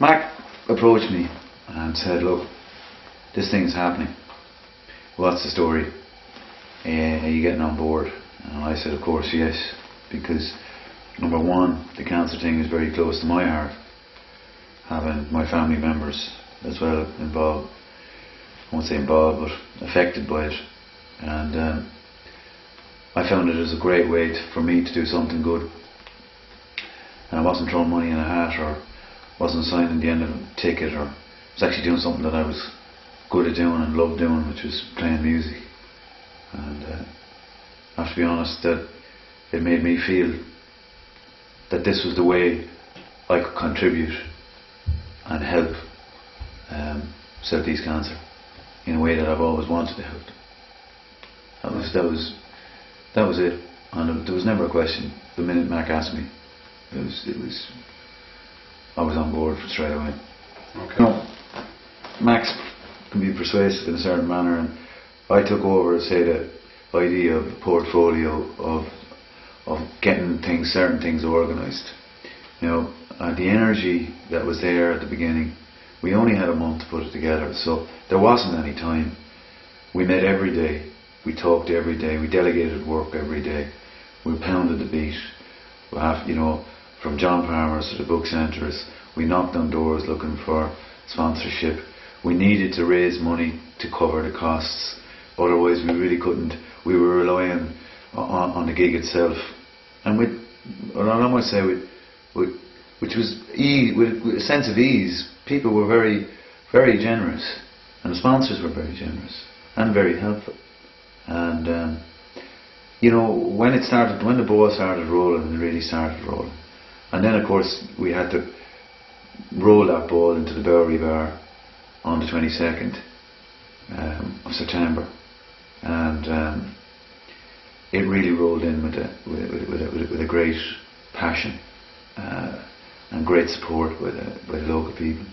Mac approached me and said, look, this thing's happening. What's the story? Are you getting on board? And I said, of course, yes, because number one, the cancer thing is very close to my heart, having my family members as well involved. I won't say involved, but affected by it. And I found it as a great way for me to do something good. And I wasn't throwing money in a hat, or wasn't signing the end of a ticket, or was actually doing something that I was good at doing and loved doing, which was playing music. And I have to be honest that it made me feel that this was the way I could contribute and help South East Cancer in a way that I've always wanted to help. That was it, and there was never a question. The minute Mac asked me, I was on board straight away. Okay. You know, Max can be persuasive in a certain manner, and I took over, say, the idea of the portfolio of getting certain things organised. You know, the energy that was there at the beginning, we only had a month to put it together, so there wasn't any time. We met every day, we talked every day, we delegated work every day, we pounded the beat. We have, you know, from John Palmer's to the book centres, we knocked on doors looking for sponsorship. We needed to raise money to cover the costs, otherwise we really couldn't. We were relying on the gig itself, and with which was ease, with a sense of ease. People were very, very generous, and the sponsors were very generous and very helpful. And you know, when the ball started rolling, it really started rolling. And then of course we had to roll that ball into the Bowery Bar on the 22nd of September, and it really rolled in with a great passion and great support by the local people.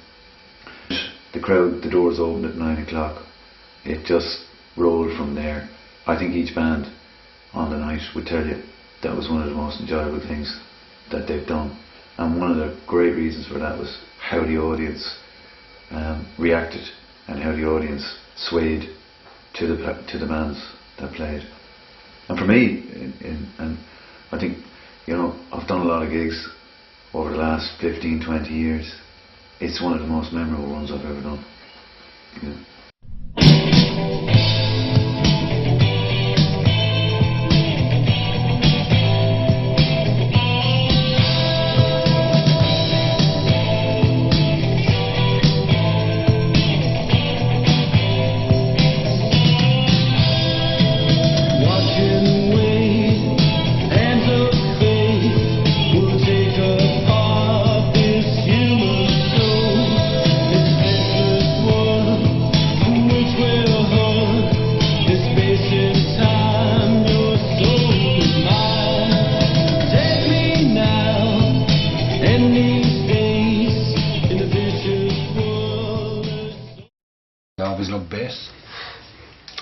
The crowd, the doors opened at 9 o'clock. It just rolled from there. I think each band on the night would tell you that was one of the most enjoyable things that they've done, and one of the great reasons for that was how the audience reacted and how the audience swayed to the bands that played. And for me, and I think, you know, I've done a lot of gigs over the last 15, 20 years. It's one of the most memorable ones I've ever done. You know.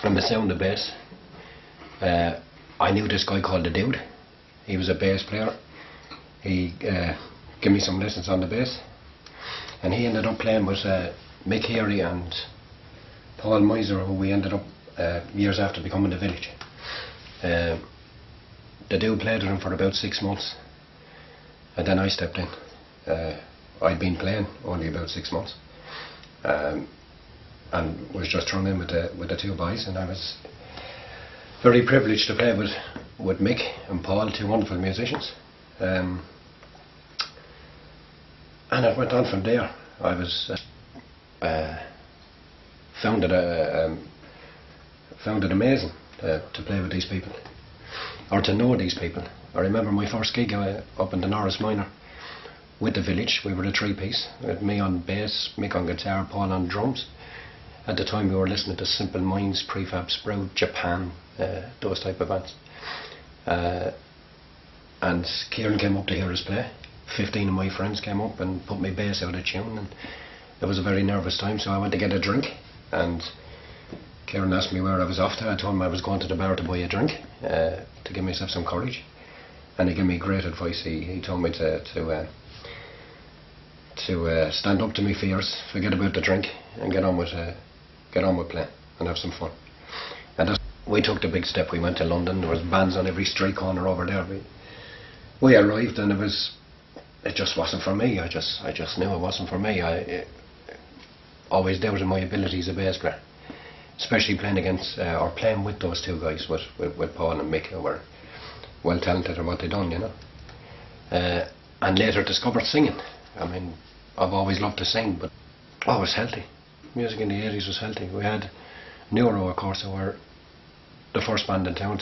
From the sound of bass, I knew this guy called the Dude. He was a bass player. He gave me some lessons on the bass, and he ended up playing with Mick, Heery and Paul Miser, who we ended up years after becoming the Village. The Dude played with him for about 6 months, and then I stepped in. I'd been playing only about 6 months, and was just thrown in with the two boys, and I was very privileged to play with Mick and Paul, two wonderful musicians, and it went on from there. I was found it amazing to play with these people, or to know these people. I remember my first gig up in the Norris Minor with the Village. We were a three-piece, with me on bass, Mick on guitar, Paul on drums. At the time we were listening to Simple Minds, Prefab Sprout, Japan, those type of bands. And Kieran came up to hear us play. 15 of my friends came up and put my bass out of tune, and it was a very nervous time, so I went to get a drink, and Kieran asked me where I was off to. I told him I was going to the bar to buy a drink, to give myself some courage, and he gave me great advice. He told me to to stand up to my fears, forget about the drink, and get on with playing and have some fun. And we took the big step. We went to London. There was bands on every street corner over there. We arrived, and it just wasn't for me. I just knew it wasn't for me. I always doubted my abilities as a bass player, especially playing against or playing with those two guys, with Paul and Mick, who were well talented at what they done, you know. And later discovered singing. I mean, I've always loved to sing, but it was healthy. Music in the 80s was healthy. We had Neuro, of course, who were the first band in town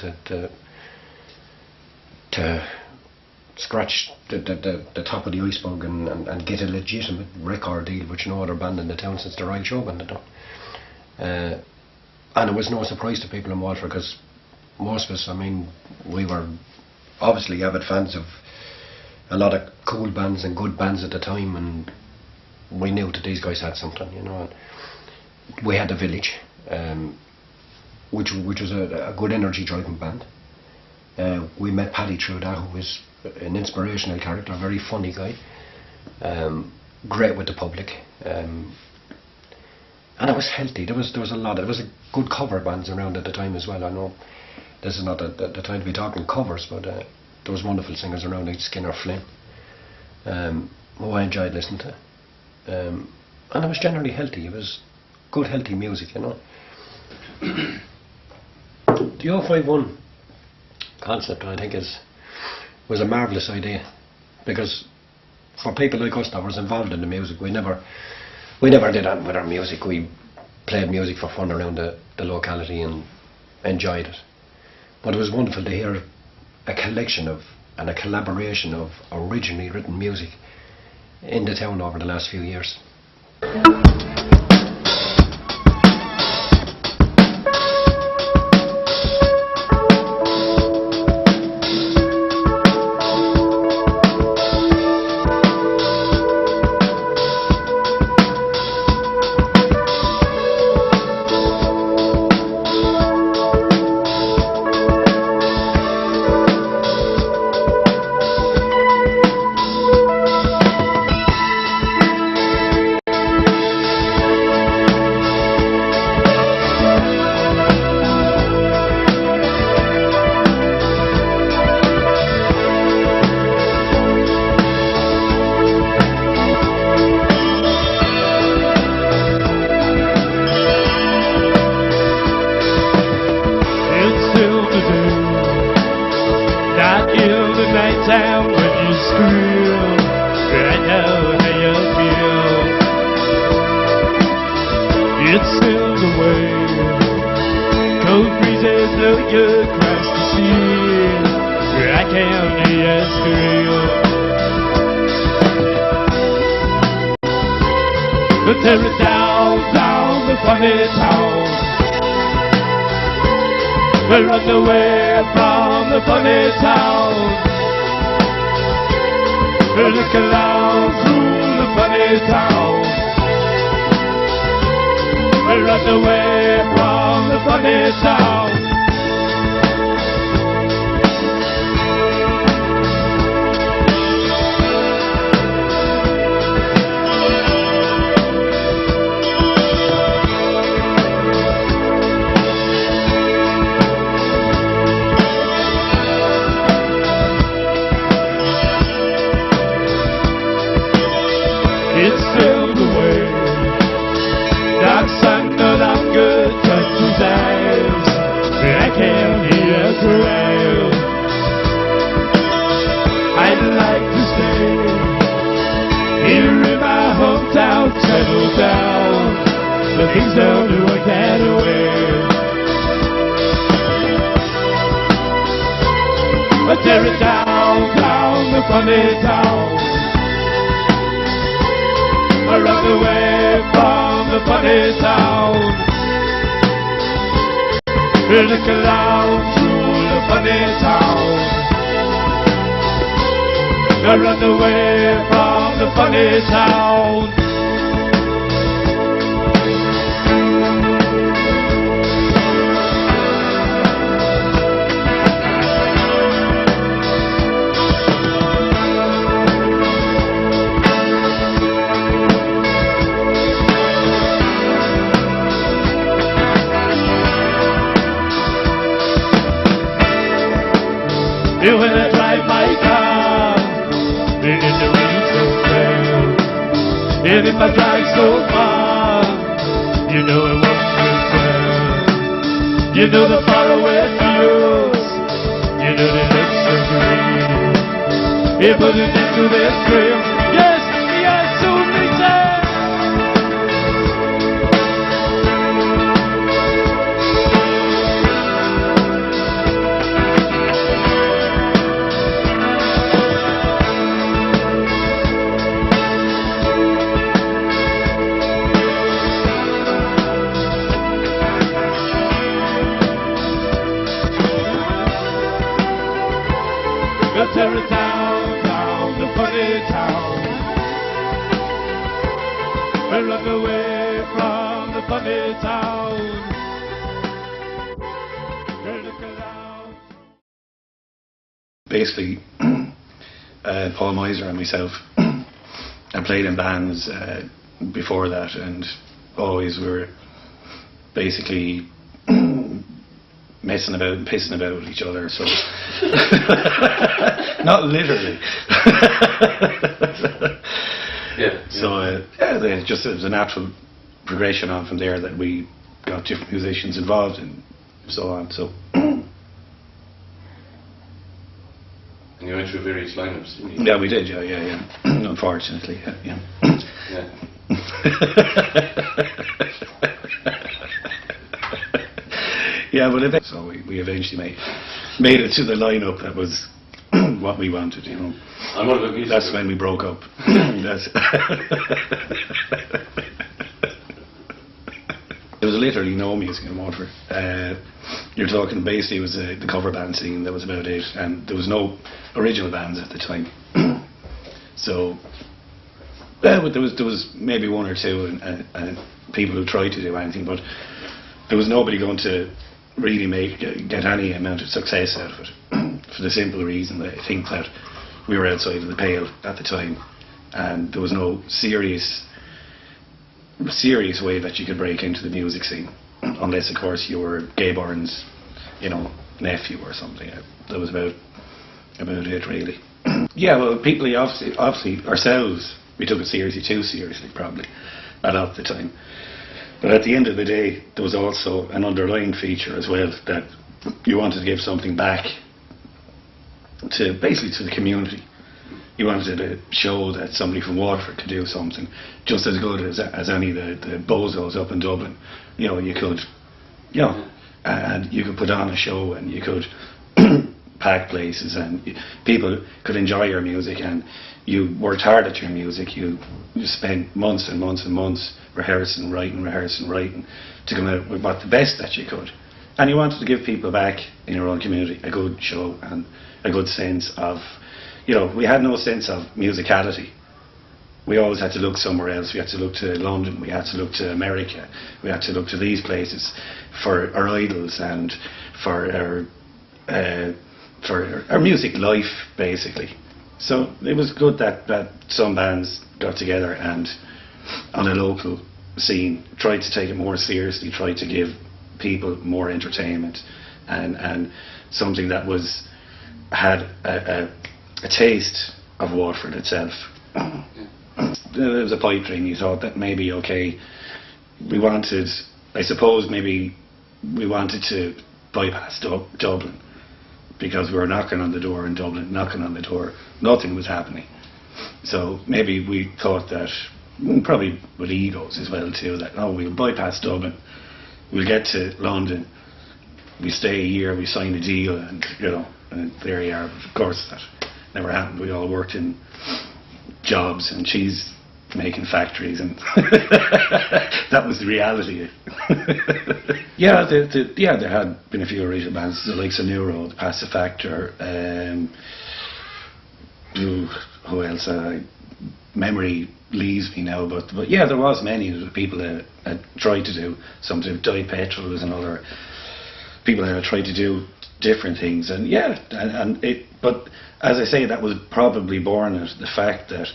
to scratch the top of the iceberg and get a legitimate record deal, which no other band in the town since the Royal Show band had done. And it was no surprise to people in Waterford, because most of us, I mean, we were obviously avid fans of a lot of cool bands and good bands at the time, and we knew that these guys had something, you know. And we had the Village, which was a good energy driving band. We met Paddy through that, who was an inspirational character, a very funny guy, great with the public, and it was healthy. There was a lot. There was a good cover bands around at the time as well. I know this is not the time to be talking covers, but there was wonderful singers around like Skinner Flynn, who I enjoyed listening to, and it was generally healthy. It was good, healthy music, you know. The 051 concept, I think, was a marvellous idea, because for people like us that was involved in the music, we never did that with our music. We played music for fun around the locality and enjoyed it. But it was wonderful to hear a collection of and a collaboration of originally written music in the town over the last few years. And when I drive my car, in the wind so fair. And if I drive so far, you know it won't well. You know the faraway fields, you know they look so green. It put it into their trail. Yes, yes, so they say. Tear it down, down, the funny town. We'll run away from the funny town. We'll look around. Basically, Paul Miser and myself, I played in bands before that, and always we were basically messing about and pissing about with each other, so not literally. Yeah. So it was a natural progression on from there that we got different musicians involved and so on. So. And you went through various lineups, didn't you? Yeah, we did. Yeah. Unfortunately, yeah. Yeah. Yeah, but so we eventually made it to the lineup that was what we wanted, you know. I'm one of the That's when we broke up. There was literally no music in Waterford. You're talking basically it was the cover band scene, that was about it, and there was no original bands at the time. So there was maybe one or two and people who tried to do anything, but there was nobody going to really get any amount of success out of it, for the simple reason that I think that we were outside of the pale at the time, and there was no serious way that you could break into the music scene, unless of course you were Gay Byrne's, nephew or something. That was about it really. Yeah, well, people obviously ourselves, we took it seriously, too seriously probably, at the time. But at the end of the day, there was also an underlying feature as well, that you wanted to give something back to the community. You wanted to show that somebody from Waterford could do something just as good as any of the bozos up in Dublin. You could, and you could put on a show, and you could pack places, and people could enjoy your music, and you worked hard at your music. You spent months and months and months rehearsing, writing to come out with the best that you could. And you wanted to give people back in your own community a good show and a good sense of, we had no sense of musicality. We always had to look somewhere else. We had to look to London, we had to look to America, we had to look to these places for our idols and for our music life, basically. So it was good that some bands got together and on a local scene tried to take it more seriously, tried to give people more entertainment and something that had a taste of Waterford itself. There was a pipe dream. You thought that maybe we wanted to bypass Dublin, because we were knocking on the door in Dublin, nothing was happening. So maybe we thought that, probably with egos as well too, that we'll bypass Dublin, we'll get to London, we stay a year, we sign a deal, and and there you are. But of course that never happened. We all worked in jobs and cheese making factories, and that was the reality. There had been a few original bands, the likes of New Road, Pass the Factor, who else? Memory leaves me now, but yeah, there was many of the people that had tried to do something. Di Petrol was another. People that had tried to do different things, but as I say, that was probably born of the fact that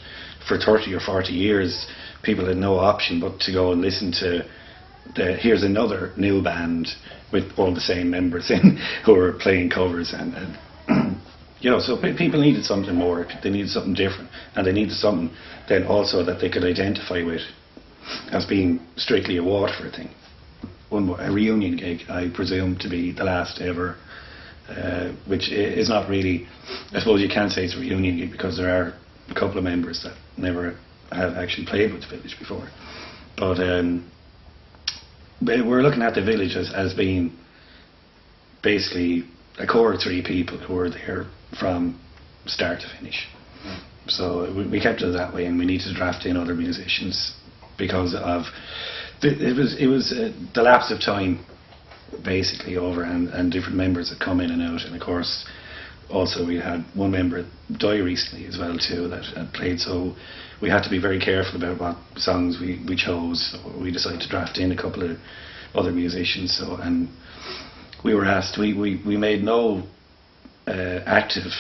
for 30 or 40 years people had no option but to go and listen to here's another new band with all the same members in who were playing covers, and You know, so people needed something more. They needed something different, and they needed something then also that they could identify with as being strictly a Waterford thing. One more, a reunion gig, I presume to be the last ever, which is not really. I suppose you can't say it's a reunion gig because there are a couple of members that never have actually played with the village before. But we're looking at the village as being basically a core of 3 people who were there from start to finish. So we kept it that way, and we needed to draft in other musicians because of it was the lapse of time basically over, and different members had come in and out, and of course also we had one member die recently as well too that had played, so we had to be very careful about what songs we chose. So we decided to draft in a couple of other musicians. So, and we were asked, we made no active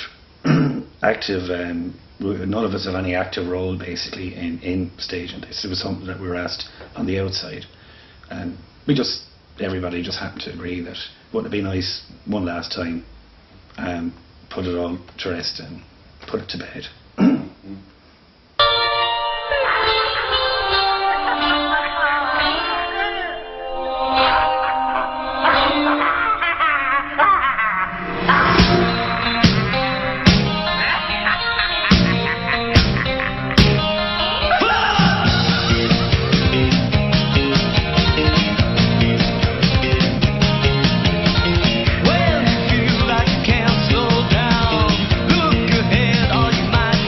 none of us have any active role basically in staging this. It was something that we were asked on the outside, and everybody just happened to agree that wouldn't it be nice one last time, put it all to rest and put it to bed. Well, you feel like you can't slow down. Look ahead, or you might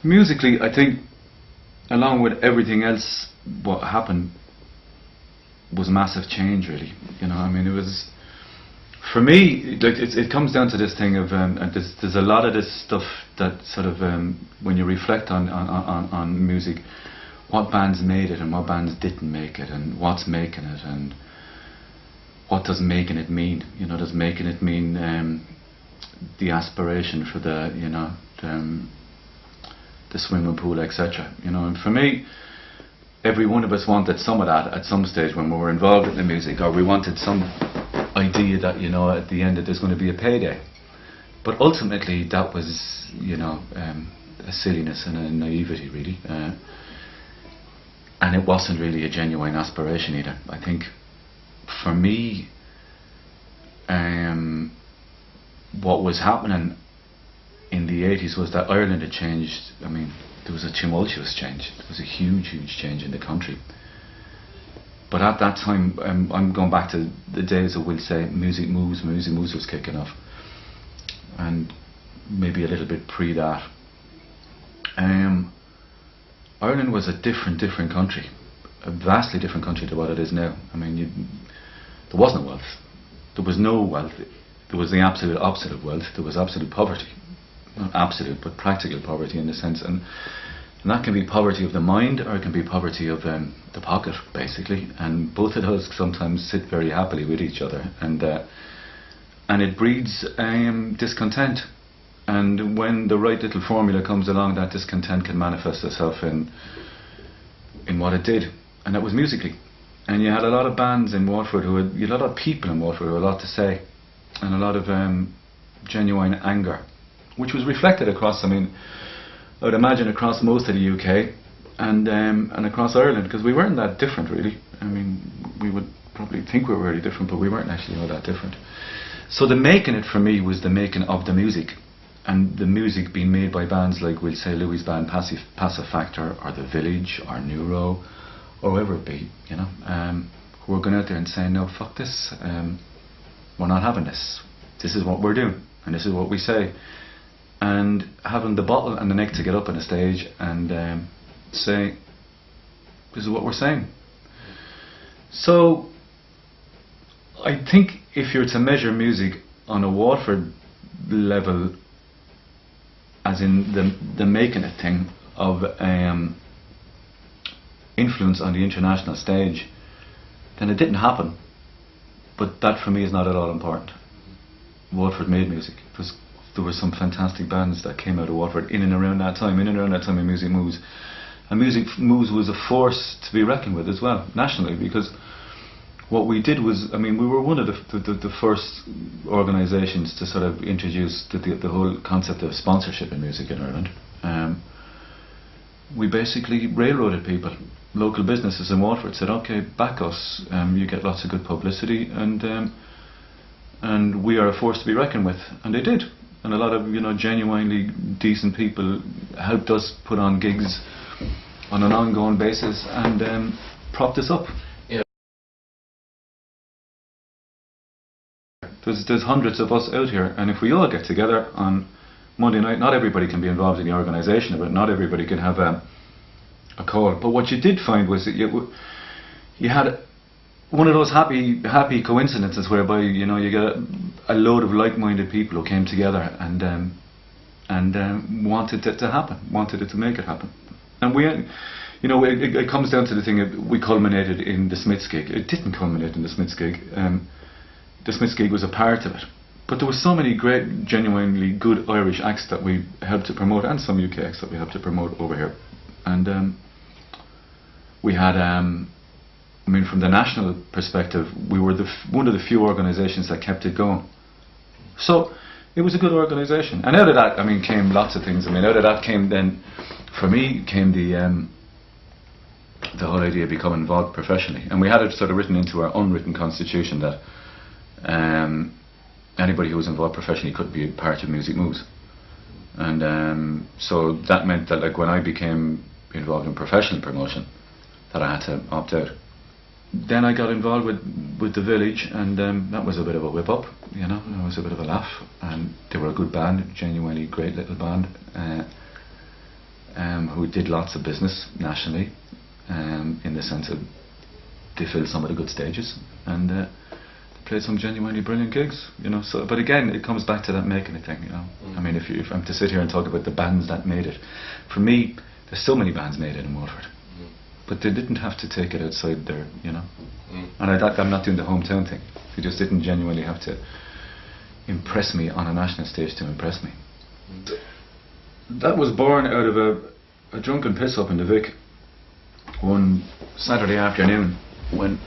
musically, I think, along with everything else, what happened was massive change, really. You know, I mean, it was, for me, like it comes down to this thing of there's a lot of this stuff that sort of when you reflect on music, what bands made it and what bands didn't make it, and what's making it, and what does making it mean? You know, does making it mean the aspiration for the, you know, the swimming pool, etc. You know, and for me, every one of us wanted some of that at some stage when we were involved in the music, or we wanted some idea that, you know, at the end that there's going to be a payday. But ultimately, that was, you know, a silliness and a naivety, really. And it wasn't really a genuine aspiration either. I think, for me, what was happening in the 80s was that Ireland had changed. I mean, there was a tumultuous change. There was a huge, huge change in the country. But at that time, I'm going back to the days of, we'll say, Music Moves was kicking off. And maybe a little bit pre that. Ireland was a different country. A vastly different country to what it is now. I mean, there was no wealth. There was no wealth. There was the absolute opposite of wealth. There was absolute poverty. Not absolute, but practical poverty in the sense. And that can be poverty of the mind, or it can be poverty of the pocket, basically. And both of those sometimes sit very happily with each other. And it breeds discontent. And when the right little formula comes along, that discontent can manifest itself in what it did. And that was musically. And you had a lot of bands in Waterford you had a lot of people in Waterford who had a lot to say, and a lot of genuine anger, which was reflected across, I mean, I would imagine across most of the UK and across Ireland, because we weren't that different, really. I mean, we would probably think we were really different, but we weren't actually all that different. So the making it for me was the making of the music, and the music being made by bands like, we'll say, Louis' band, Passive Factor, or The Village, or Neuro, or whoever it be, you know, who were going out there and saying, no, fuck this, we're not having this. This is what we're doing, and this is what we say. And having the bottle and the neck to get up on a stage and say, this is what we're saying. So, I think if you're to measure music on a Waterford level, as in the making it thing of influence on the international stage, then it didn't happen. But that for me is not at all important. Waterford made music. There were some fantastic bands that came out of Waterford in and around that time in Music Moves. And Music Moves was a force to be reckoned with as well, nationally, because what we did was, I mean, we were one of the first organisations to sort of introduce the whole concept of sponsorship in music in Ireland. We basically railroaded people. Local businesses in Waterford said, okay, back us, you get lots of good publicity, and we are a force to be reckoned with. And they did. And a lot of, you know, genuinely decent people helped us put on gigs on an ongoing basis and propped us up. Yeah. There's hundreds of us out here, and if we all get together on Monday night, not everybody can be involved in the organisation of it, not everybody can have a call. But what you did find was that you had one of those happy coincidences whereby, you know, you get a load of like-minded people who came together and wanted it to happen, wanted it to make it happen. And we, you know, it comes down to the thing of we culminated in the Smiths gig. It didn't culminate in the Smiths gig. The Smiths gig was a part of it. But there were so many great, genuinely good Irish acts that we helped to promote, and some UK acts that we helped to promote over here. And we had, I mean, from the national perspective, we were one of the few organisations that kept it going. So it was a good organisation. And out of that, I mean, came lots of things. I mean, out of that came then, for me, came the whole idea of becoming involved professionally. And we had it sort of written into our unwritten constitution that anybody who was involved professionally could be a part of Music Moves. And so that meant that, like, when I became involved in professional promotion, that I had to opt out. Then I got involved with The Village, and that was a bit of a whip up, you know. It was a bit of a laugh, and they were a good band, genuinely great little band. who did lots of business nationally, in the sense of they filled some of the good stages, and they played some genuinely brilliant gigs, you know. So, but again, it comes back to that making it thing, you know. I mean, if I'm to sit here and talk about the bands that made it, for me, there's so many bands made it in Waterford, but they didn't have to take it outside there, you know. And I'm not doing the hometown thing. They just didn't genuinely have to impress me on a national stage to impress me. That was born out of a drunken piss up in the Vic one Saturday afternoon, when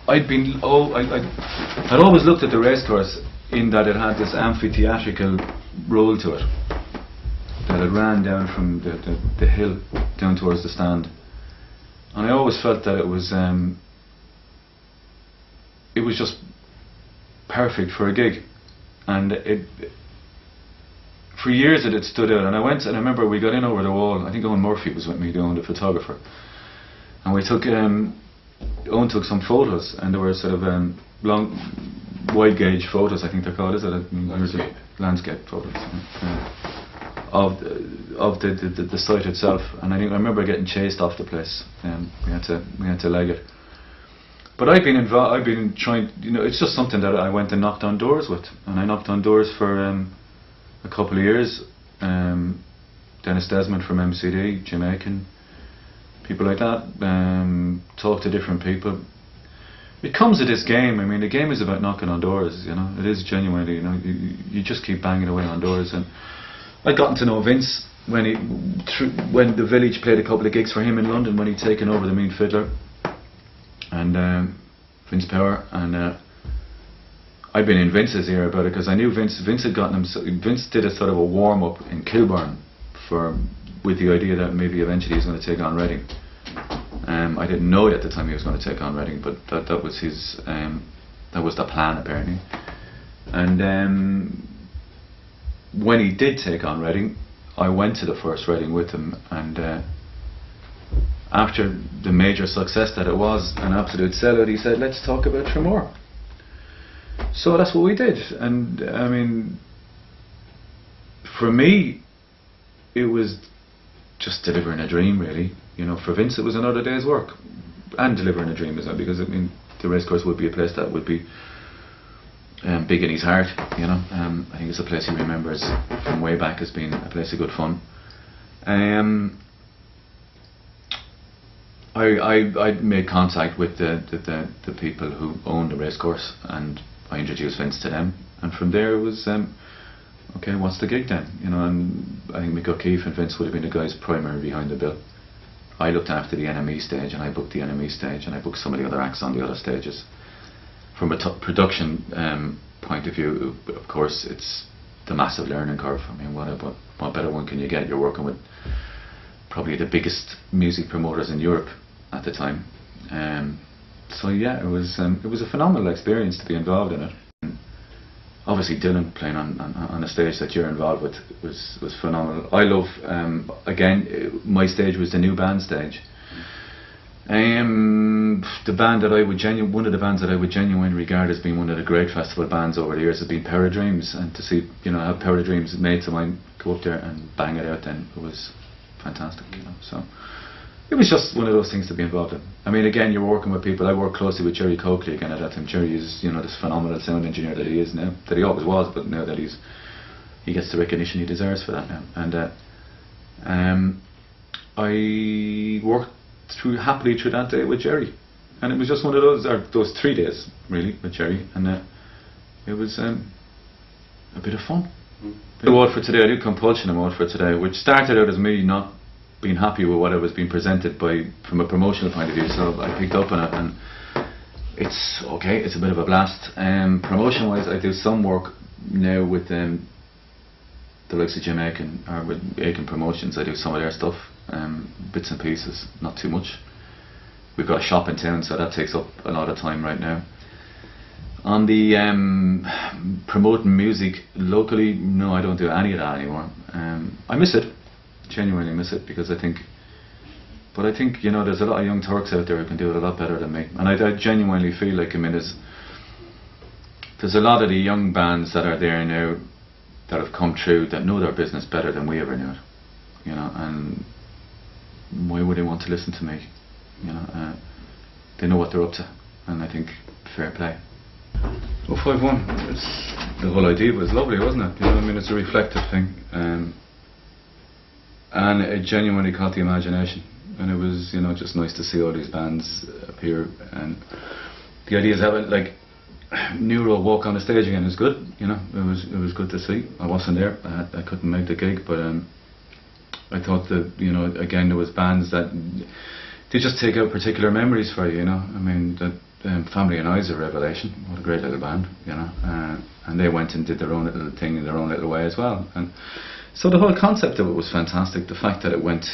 I'd always looked at the racecourse in that it had this amphitheatrical roll to it, that it ran down from the hill down towards the stand, and I always felt that it was just perfect for a gig, and for years it had stood out. And I went, and I remember we got in over the wall. I think Owen Murphy was with me, the photographer, and we took Owen took some photos, and there were sort of long, wide gauge photos, I think they're called, is it? Landscape photos of the site itself. And I remember getting chased off the place, and we had to leg it. But I've been trying, you know, it's just something that I went and knocked on doors with, and I knocked on doors for a couple of years. Dennis Desmond from MCD, Jim Aiken, people like that, talk to different people. It comes to this game. I mean, the game is about knocking on doors, you know. It is genuinely, you know, you just keep banging away on doors. And I'd gotten to know Vince when the Village played a couple of gigs for him in London, when he'd taken over the Mean Fiddler, and Vince Power, and I'd been in Vince's ear about it, because I knew Vince had gotten him. Vince did a sort of a warm up in Kilburn with the idea that maybe eventually he was going to take on Reading. I didn't know it at the time he was going to take on Reading, but that was his that was the plan apparently. And when he did take on Reading, I went to the first Reading with him, and after the major success that it was, an absolute sellout, he said, let's talk about Tremor. So that's what we did. And I mean, for me, it was just delivering a dream, really. You know, for Vince it was another day's work, and delivering a dream as well, because I mean, the racecourse would be a place that would be big in his heart, you know. I think it's a place he remembers from way back as being a place of good fun. I made contact with the people who owned the racecourse, and I introduced Vince to them, and from there it was okay, what's the gig then? You know, and I think Mick O'Keefe and Vince would have been the guys primary behind the bill. I looked after the NME stage, and I booked the NME stage, and I booked some of the other acts on the other stages. From a production point of view, of course, it's the massive learning curve. I mean, what better one can you get? You're working with probably the biggest music promoters in Europe at the time. So yeah, it was a phenomenal experience to be involved in it. Obviously Dylan playing on a stage that you're involved with was phenomenal. I love, again, my stage was the new band stage. The band that one of the bands that I would genuinely regard as being one of the great festival bands over the years has been Paradreams, and to see, you know, how Paradreams mates of mine go up there and bang it out, then it was fantastic, you know. So it was just one of those things to be involved in. I mean, again, you're working with people. I worked closely with Jerry Coakley again at that time. Jerry is, you know, this phenomenal sound engineer that he is now, that he always was, but now that he gets the recognition he deserves for that now. And I worked happily through that day with Jerry, and it was just one of those 3 days really with Jerry, and it was a bit of fun. The Waterford today, I do Compulsion in Waterford today, which started out as me not being happy with what I was being presented from a promotional point of view, so I picked up on it, and it's okay, it's a bit of a blast. Promotion wise, I do some work now with the likes of Jim Aiken, or with Aiken Promotions. I do some of their stuff, bits and pieces, not too much. We've got a shop in town, so that takes up a lot of time right now. On the promoting music locally, no, I don't do any of that anymore. I miss it, genuinely miss it, because I think, you know, there's a lot of young Turks out there who can do it a lot better than me, and I genuinely feel like, I mean, there's a lot of the young bands that are there now that have come through that know their business better than we ever knew it, you know. And why would they want to listen to me? You know, they know what they're up to, and I think fair play. Well, 5-1. The whole idea was lovely, wasn't it? You know, I mean, it's a reflective thing, and it genuinely caught the imagination. And it was, you know, just nice to see all these bands appear, and the idea is having like Neuro walk on the stage again is good. You know, it was good to see. I wasn't there. I couldn't make the gig, but I thought that, you know, again, there was bands that they just take out particular memories for you. You know, I mean, that Family and I is a revelation. What a great little band, you know. And they went and did their own little thing in their own little way as well. And so the whole concept of it was fantastic. The fact that it went,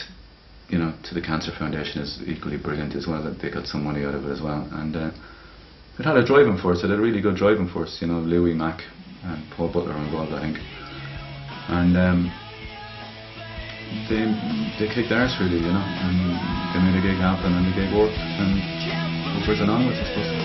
you know, to the Cancer Foundation is equally brilliant as well. That they got some money out of it as well. And it had a driving force. It had a really good driving force. You know, Louis, Mack, and Paul Butler were involved, I think. And they kicked arse really, you know, and they made a gig happen and the gig worked, and upwards and onwards, I suppose.